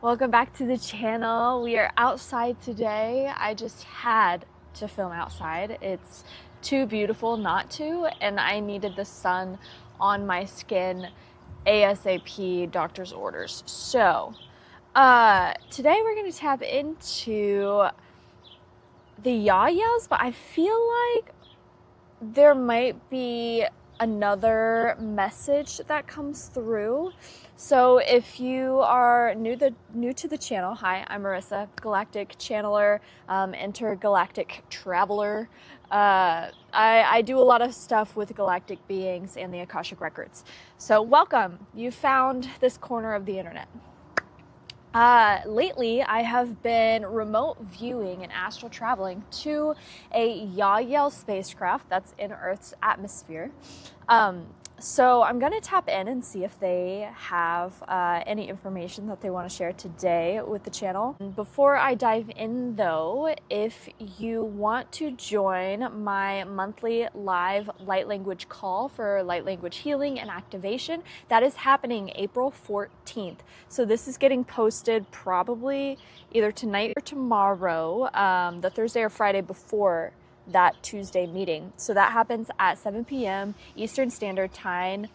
Welcome back to the channel. We are outside today. I just had to film outside. It's too beautiful not to, and I needed the sun on my skin ASAP, doctor's orders. So, today we're going to tap into the Yahyels, but I feel like there might be another message that comes through. So if you are new to the channel, hi, I'm Marissa, galactic channeler, intergalactic traveler. I do a lot of stuff with galactic beings and the Akashic records. So welcome. You found this corner of the internet. Lately, I have been remote viewing and astral traveling to a Yahyel spacecraft that's in Earth's atmosphere. So I'm going to tap in and see if they have any information that they want to share today with the channel. Before I dive in though, if you want to join my monthly live light language call for light language healing and activation, that is happening April 14th. So this is getting posted probably either tonight or tomorrow, the Thursday or Friday before that Tuesday meeting. So that happens at 7 p.m. Eastern Standard Time.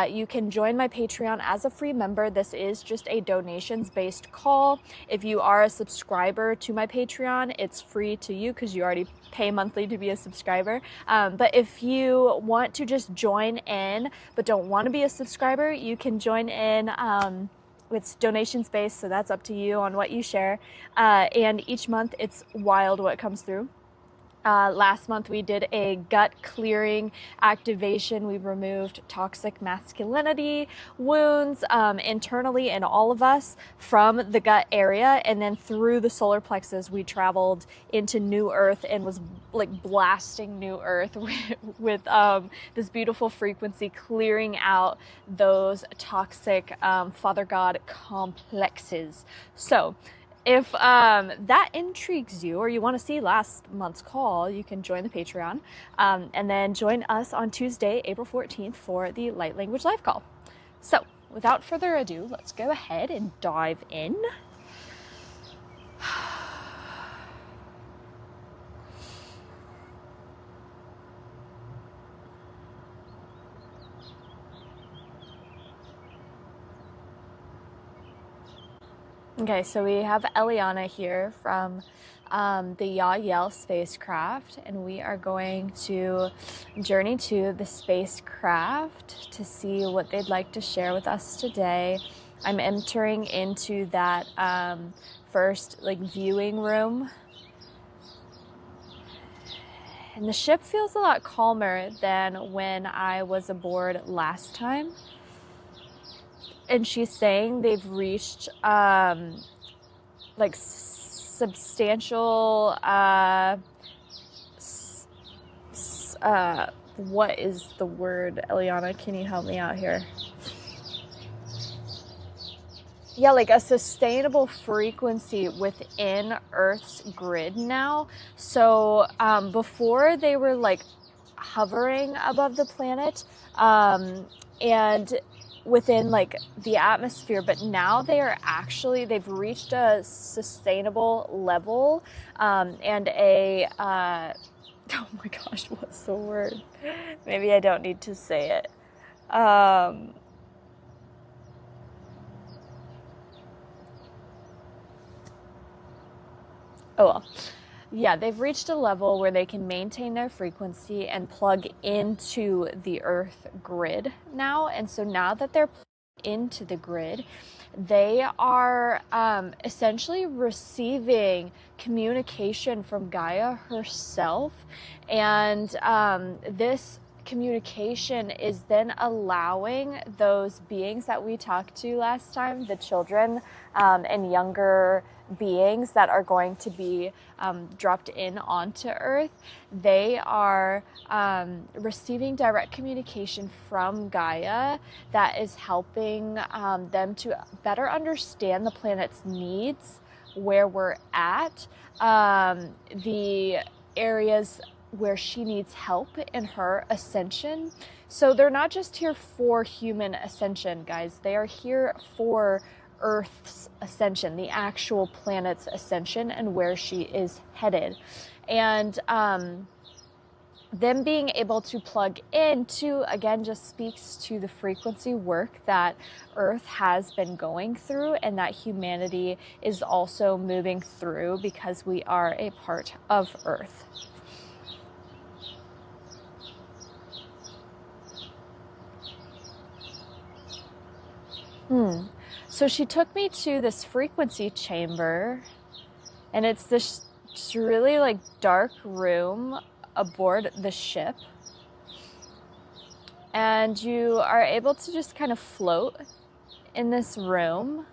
You can join my Patreon as a free member. This is just a donations-based call. If you are a subscriber to my Patreon, it's free to you because you already pay monthly to be a subscriber. But if you want to just join in but don't want to be a subscriber, you can join in. It's donations based, so that's up to you on what you share. And each month it's wild what comes through. Last month we did a gut clearing activation. We removed toxic masculinity wounds internally in all of us from the gut area, and then through the solar plexus we traveled into New Earth and was like blasting New Earth with this beautiful frequency, clearing out those toxic Father God complexes. So if that intrigues you, or you want to see last month's call, you can join the Patreon and then join us on Tuesday, April 14th for the Light Language Live Call. So without further ado, let's go ahead and dive in. Okay, so we have Eliana here from the Yahyel spacecraft, and we are going to journey to the spacecraft to see what they'd like to share with us today. I'm entering into that first viewing room, and the ship feels a lot calmer than when I was aboard last time. And she's saying they've reached substantial what is the word, Eliana? Can you help me out here? Yeah, like a sustainable frequency within Earth's grid now. So before they were hovering above the planet and within the atmosphere, but now they've reached a sustainable level and a oh my gosh, what's the word? Maybe I don't need to say it. Oh well. Yeah, they've reached a level where they can maintain their frequency and plug into the Earth grid now. And so now that they're plugged into the grid, they are essentially receiving communication from Gaia herself. And this communication is then allowing those beings that we talked to last time, the children and younger beings that are going to be dropped in onto Earth, they are receiving direct communication from Gaia that is helping them to better understand the planet's needs, where we're at, the areas where she needs help in her ascension. So they're not just here for human ascension, guys. They are here for Earth's ascension, the actual planet's ascension, and where she is headed. And them being able to plug into, again, just speaks to the frequency work that Earth has been going through and that humanity is also moving through because we are a part of Earth. So she took me to this frequency chamber, and it's this really like dark room aboard the ship, and you are able to just kind of float in this room.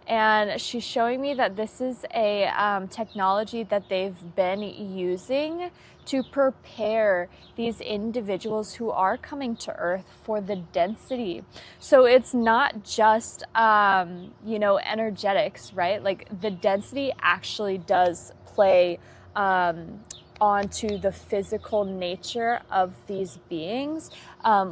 And she's showing me that this is a technology that they've been using to prepare these individuals who are coming to Earth for the density. So it's not just, energetics, right? Like the density actually does play onto the physical nature of these beings,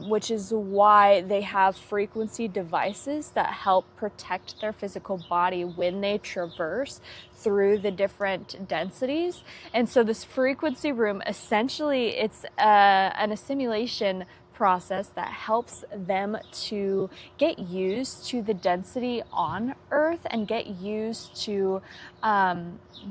which is why they have frequency devices that help protect their physical body when they traverse through the different densities. And so this frequency room, essentially, it's an assimilation process that helps them to get used to the density on Earth and get used to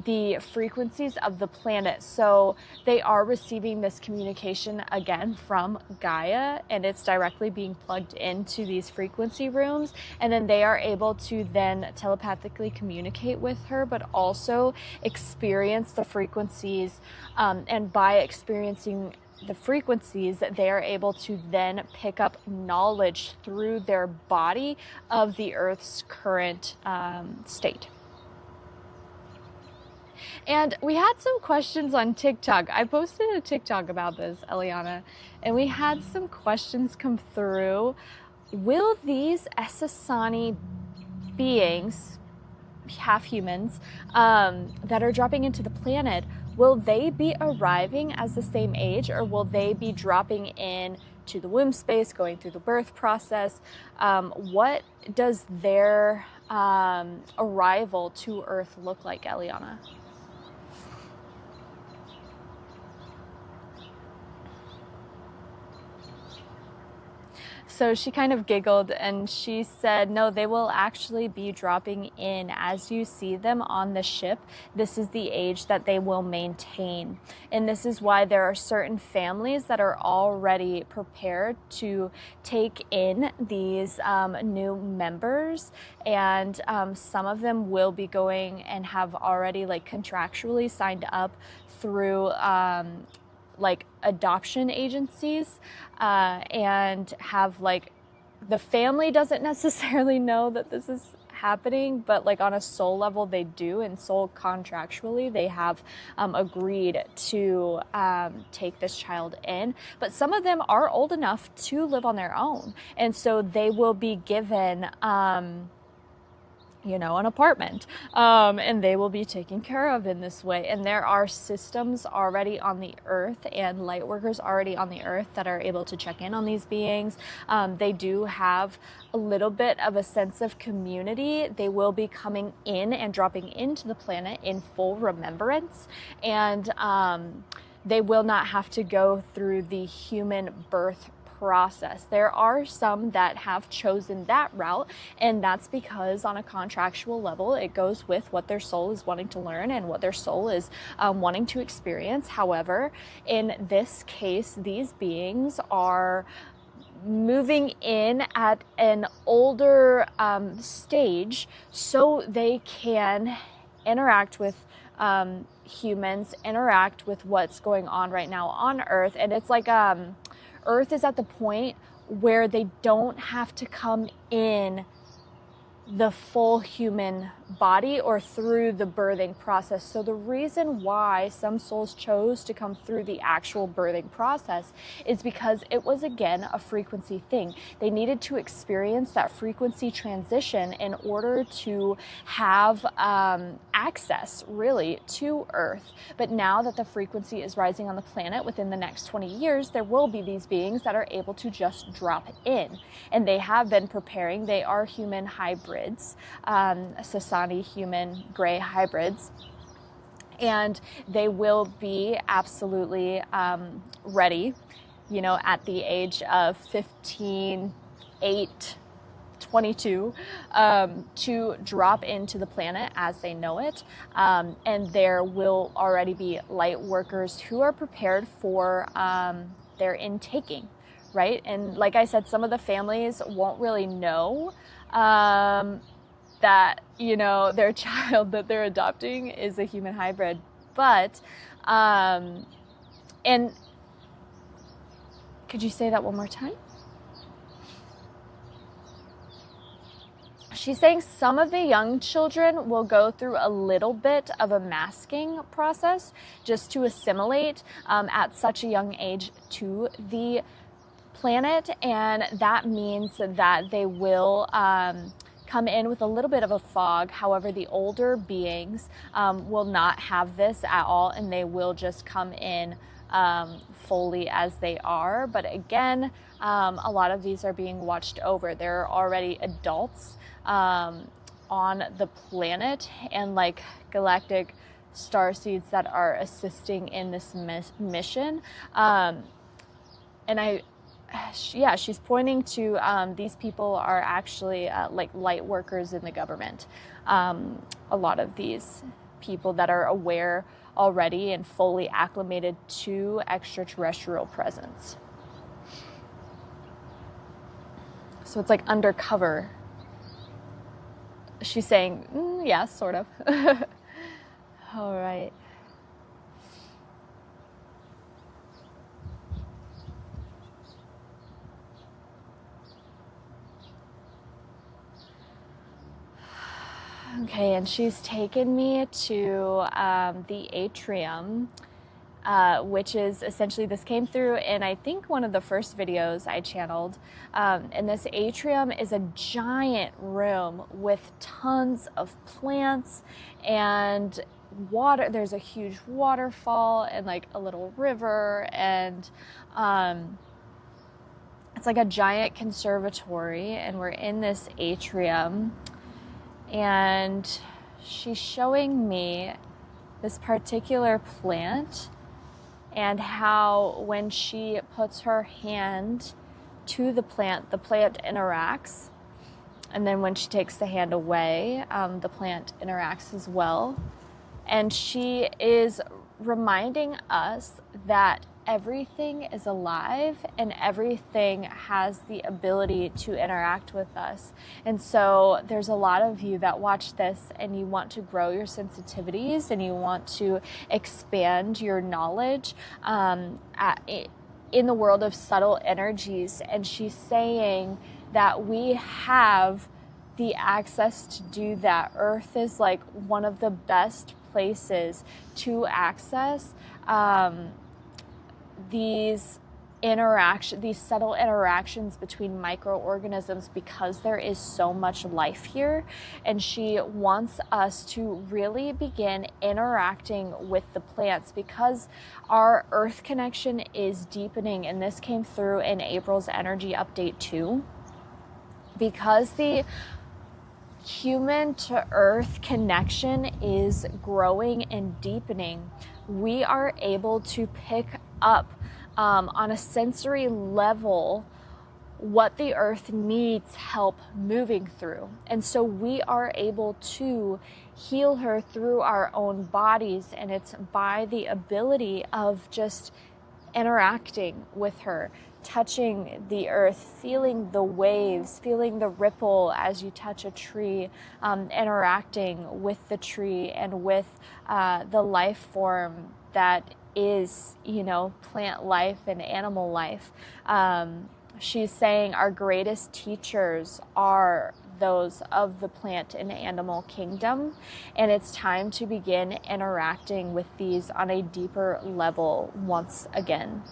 the frequencies of the planet. So they are receiving this communication again from Gaia, and it's directly being plugged into these frequency rooms, and then they are able to then telepathically communicate with her, but also experience the frequencies, and by experiencing the frequencies, they are able to then pick up knowledge through their body of the Earth's current state. And we had some questions on TikTok. I posted a TikTok about this, Eliana, and we had some questions come through. Will these Essassani beings, half humans, that are dropping into the planet, will they be arriving as the same age, or will they be dropping in to the womb space, going through the birth process? What does their arrival to Earth look like, Eliana? So she kind of giggled and she said, no, they will actually be dropping in as you see them on the ship. This is the age that they will maintain. And this is why there are certain families that are already prepared to take in these new members. And some of them will be going and have already like contractually signed up through like adoption agencies, and have like, the family doesn't necessarily know that this is happening, but like on a soul level they do, and soul contractually they have agreed to take this child in. But some of them are old enough to live on their own, and so they will be given an apartment, and they will be taken care of in this way. And there are systems already on the Earth and light workers already on the Earth that are able to check in on these beings. They do have a little bit of a sense of community. They will be coming in and dropping into the planet in full remembrance, and they will not have to go through the human birth process. There are some that have chosen that route, and that's because on a contractual level it goes with what their soul is wanting to learn and what their soul is wanting to experience. However, in this case, these beings are moving in at an older stage so they can interact with humans, interact with what's going on right now on Earth. And it's like Earth is at the point where they don't have to come in the full human body or through the birthing process. So the reason why some souls chose to come through the actual birthing process is because it was, again, a frequency thing. They needed to experience that frequency transition in order to have access, really, to Earth. But now that the frequency is rising on the planet, within the next 20 years, there will be these beings that are able to just drop in. And they have been preparing. They are human hybrids, Essassani human gray hybrids. And they will be absolutely ready, at the age of 15, 8, 22, to drop into the planet as they know it. And there will already be light workers who are prepared for their intaking, right? And like I said, some of the families won't really know that, their child that they're adopting is a human hybrid. But, and could you say that one more time? She's saying some of the young children will go through a little bit of a masking process just to assimilate at such a young age to the planet. And that means that they will come in with a little bit of a fog. However, the older beings will not have this at all, and they will just come in fully as they are. But again, a lot of these are being watched over. There are already adults on the planet and like galactic starseeds that are assisting in this mission. And she's pointing to these people are actually like light workers in the government. A lot of these people that are aware already and fully acclimated to extraterrestrial presence. So it's like undercover. She's saying, yeah, sort of. All right. Okay, and she's taken me to the atrium, which is essentially, this came through in, I think, one of the first videos I channeled. And this atrium is a giant room with tons of plants and water. There's a huge waterfall and like a little river, and it's like a giant conservatory, and we're in this atrium. And she's showing me this particular plant and how when she puts her hand to the plant interacts. And then when she takes the hand away, the plant interacts as well. And she is reminding us that everything is alive and everything has the ability to interact with us. And so there's a lot of you that watch this and you want to grow your sensitivities and you want to expand your knowledge in the world of subtle energies. And she's saying that we have the access to do that. Earth is like one of the best places to access these subtle interactions between microorganisms, because there is so much life here. And she wants us to really begin interacting with the plants because our earth connection is deepening. And this came through in April's energy update too, because the human to earth connection is growing and deepening. We are able to pick up on a sensory level what the earth needs help moving through. And so we are able to heal her through our own bodies, and it's by the ability of just interacting with her, touching the earth, feeling the waves, feeling the ripple as you touch a tree, interacting with the tree and with the life form that is, plant life and animal life. She's saying our greatest teachers are those of the plant and animal kingdom. And it's time to begin interacting with these on a deeper level once again.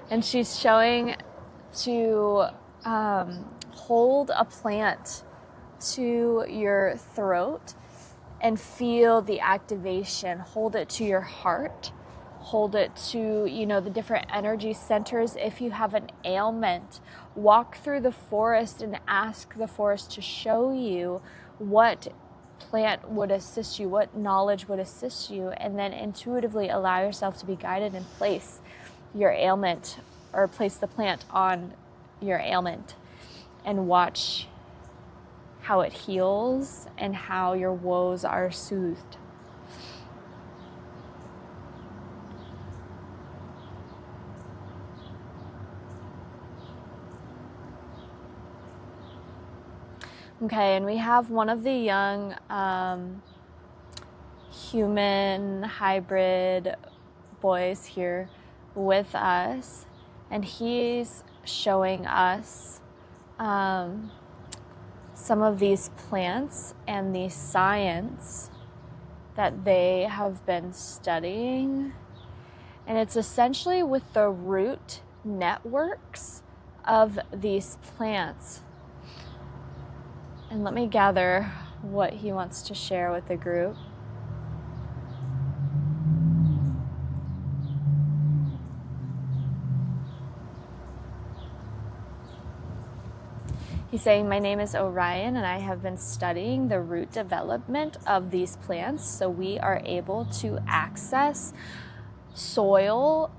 And she's showing to hold a plant to your throat and feel the activation. Hold it to your heart. Hold it to, the different energy centers. If you have an ailment, walk through the forest and ask the forest to show you what plant would assist you, what knowledge would assist you, and then intuitively allow yourself to be guided and place your ailment, or place the plant on your ailment, and watch how it heals and how your woes are soothed. Okay, and we have one of the young human hybrid boys here with us, and he's showing us some of these plants and the science that they have been studying. And it's essentially with the root networks of these plants. And let me gather what he wants to share with the group. He's saying, my name is Orion, and I have been studying the root development of these plants, so we are able to access soil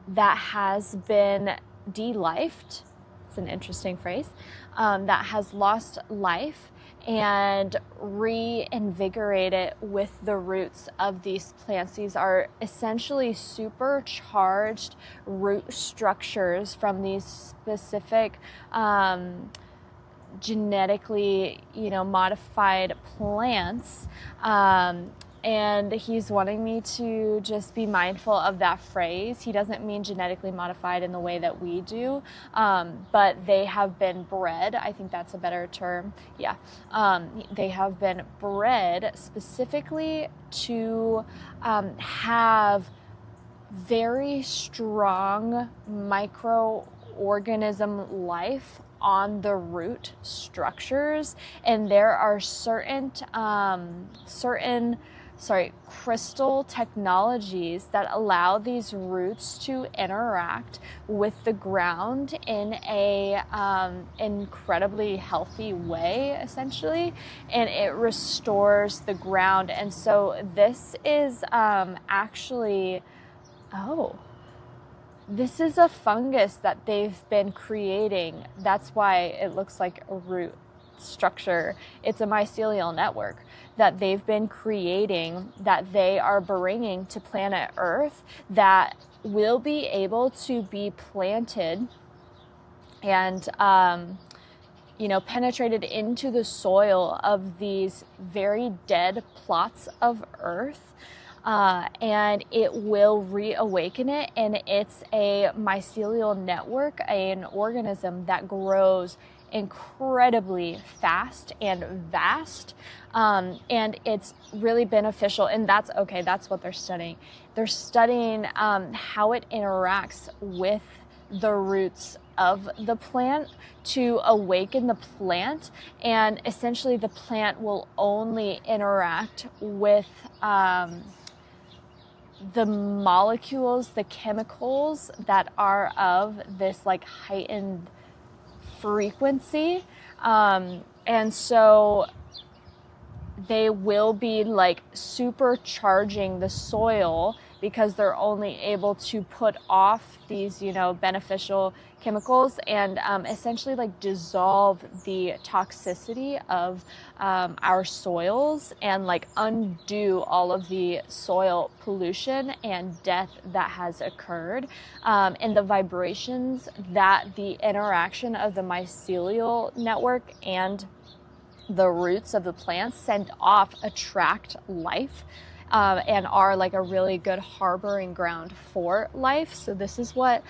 that has been de-lifed. It's an interesting phrase. That has lost life, and reinvigorate it with the roots of these plants. These are essentially supercharged root structures from these specific genetically, modified plants. And he's wanting me to just be mindful of that phrase. He doesn't mean genetically modified in the way that we do, but they have been bred. I think that's a better term. Yeah. They have been bred specifically to have very strong microorganism life on the root structures. And there are certain crystal technologies that allow these roots to interact with the ground in a incredibly healthy way, essentially, and it restores the ground. And so this is actually, this is a fungus that they've been creating. That's why it looks like a root structure. It's a mycelial network that they've been creating, that they are bringing to planet Earth, that will be able to be planted and penetrated into the soil of these very dead plots of Earth. And it will reawaken it, and it's a mycelial network, an organism that grows incredibly fast and vast, and it's really beneficial. And that's what they're studying. They're studying how it interacts with the roots of the plant to awaken the plant, and essentially the plant will only interact with the molecules, the chemicals that are of this heightened frequency, and so they will be supercharging the soil, because they're only able to put off these beneficial chemicals and essentially dissolve the toxicity of our soils, and undo all of the soil pollution and death that has occurred, and the vibrations that the interaction of the mycelial network and the roots of the plants send off attract life and are like a really good harboring ground for life. So this is what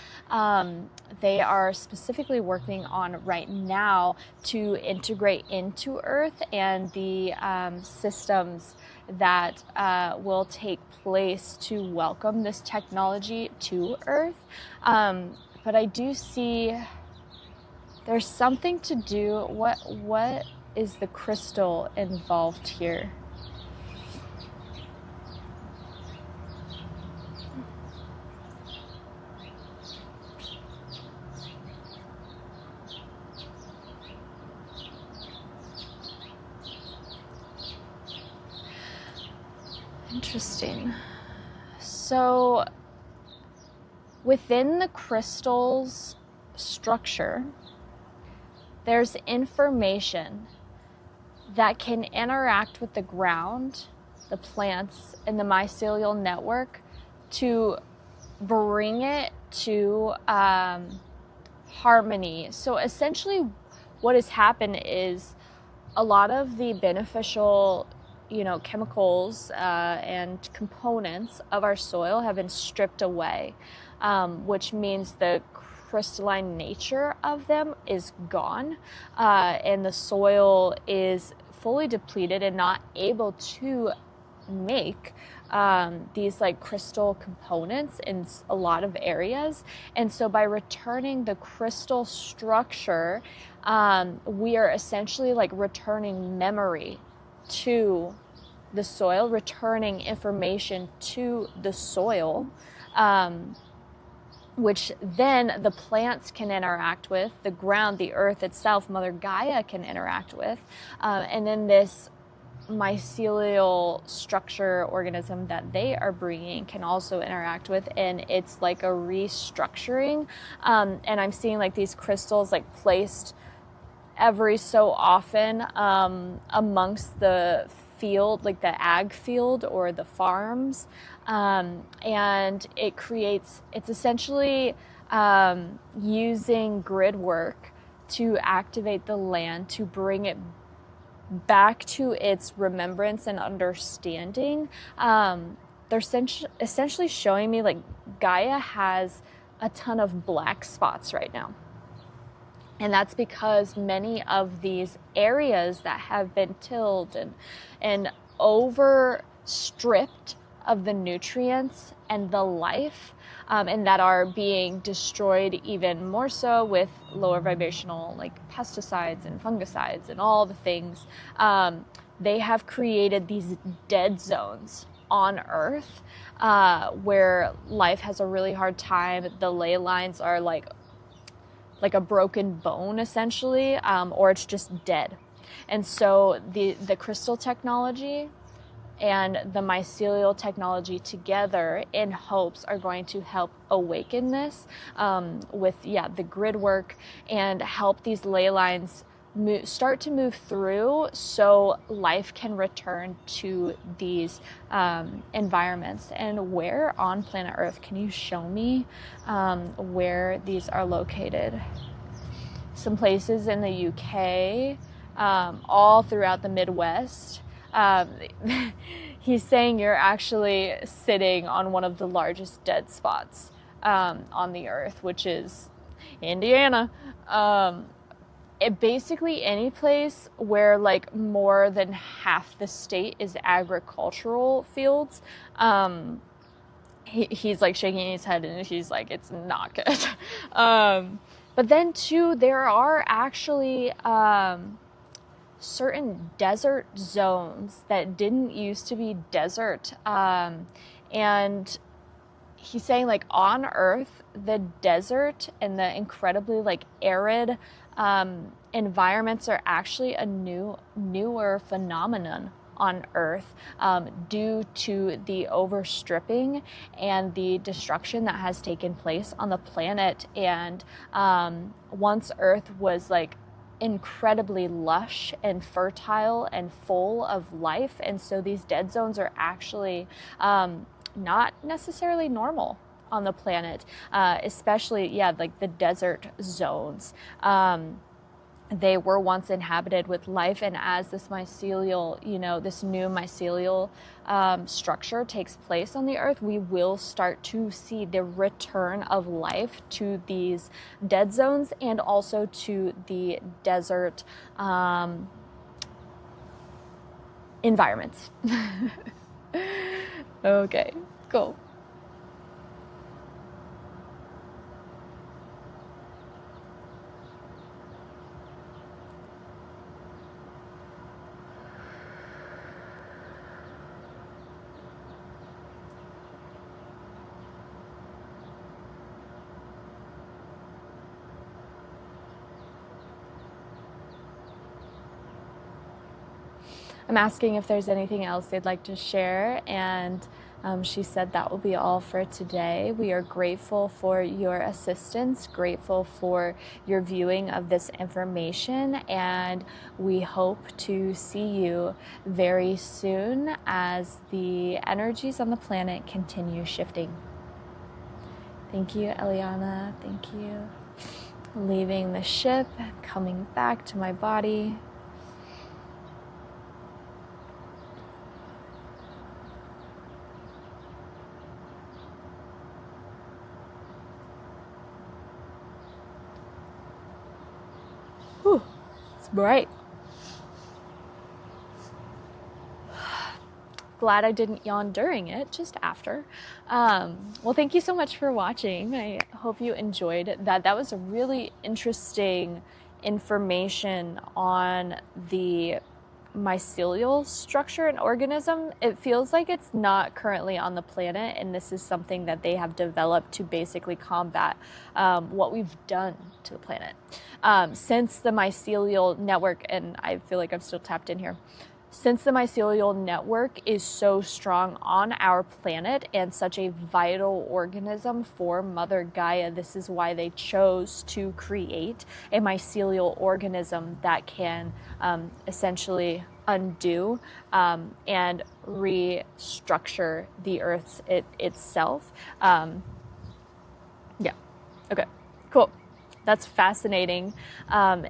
they are specifically working on right now to integrate into Earth, and the systems that will take place to welcome this technology to Earth. But I do see there's something to do. What is the crystal involved here? Interesting. So within the crystal's structure, there's information that can interact with the ground, the plants, and the mycelial network to bring it to harmony. So essentially what has happened is a lot of the beneficial chemicals and components of our soil have been stripped away, which means the crystalline nature of them is gone, and the soil is fully depleted and not able to make these like crystal components in a lot of areas. And so by returning the crystal structure, we are essentially like returning memory to the soil, returning information to the soil, which then the plants can interact with, the ground, the earth itself, Mother Gaia can interact with, and then this mycelial structure organism that they are bringing can also interact with, and it's like a restructuring. And I'm seeing like these crystals like placed every so often amongst the field, like the ag field or the farms, and it's essentially using grid work to activate the land to bring it back to its remembrance and understanding. They're essentially showing me like Gaia has a ton of black spots right now. And that's because many of these areas that have been tilled and overstripped of the nutrients and the life, and that are being destroyed even more so with lower vibrational like pesticides and fungicides and all the things, they have created these dead zones on Earth, where life has a really hard time. The ley lines are like a broken bone essentially, or it's just dead. And so the crystal technology and the mycelial technology together in hopes are going to help awaken this, with the grid work, and help these ley lines start to move through so life can return to these environments. And where on planet Earth, can you show me where these are located? Some places in the UK, all throughout the Midwest. He's saying you're actually sitting on one of the largest dead spots on the Earth, which is Indiana. Basically any place where like more than half the state is agricultural fields. He's like shaking his head and he's like, it's not good. But then too, there are actually certain desert zones that didn't used to be desert, and he's saying like on Earth, the desert and the incredibly like arid environments are actually a newer phenomenon on Earth, due to the overstripping and the destruction that has taken place on the planet. And once Earth was like incredibly lush and fertile and full of life, and so these dead zones are actually not necessarily normal on the planet, especially like the desert zones. they were once inhabited with life, and as this mycelial, this new mycelial structure takes place on the earth, we will start to see the return of life to these dead zones and also to the desert environments. Okay, cool. I'm asking if there's anything else they'd like to share, and she said that will be all for today. We are grateful for your assistance, grateful for your viewing of this information, and we hope to see you very soon as the energies on the planet continue shifting. Thank you, Eliana. Thank you. Leaving the ship, coming back to my body. Whew, it's bright. Glad I didn't yawn during it, just after. Well, thank you so much for watching. I hope you enjoyed that. That was a really interesting information on the mycelial structure and organism. It feels like it's not currently on the planet, and this is something that they have developed to basically combat what we've done to the planet. Since the mycelial network, and I feel like I'm still tapped in here, since the mycelial network is so strong on our planet and such a vital organism for Mother Gaia, this is why they chose to create a mycelial organism that can essentially undo and restructure the Earth itself. Yeah, okay, cool. That's fascinating.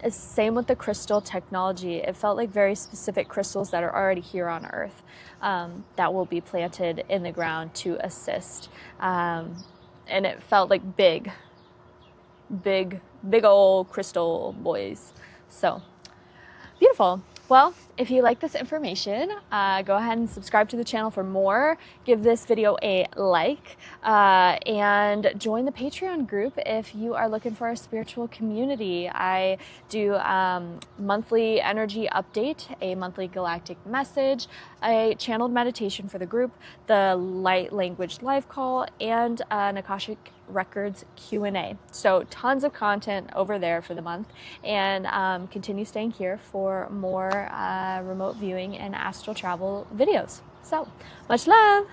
Same with the crystal technology. It felt like very specific crystals that are already here on Earth that will be planted in the ground to assist. And it felt like big old crystal boys. So beautiful. Well, if you like this information, go ahead and subscribe to the channel for more. Give this video a like and join the Patreon group if you are looking for a spiritual community. I do monthly energy update, a monthly galactic message, a channeled meditation for the group, the light language live call, and an Akashic Records Q&A. So tons of content over there for the month, and continue staying here for more remote viewing and astral travel videos. So much love.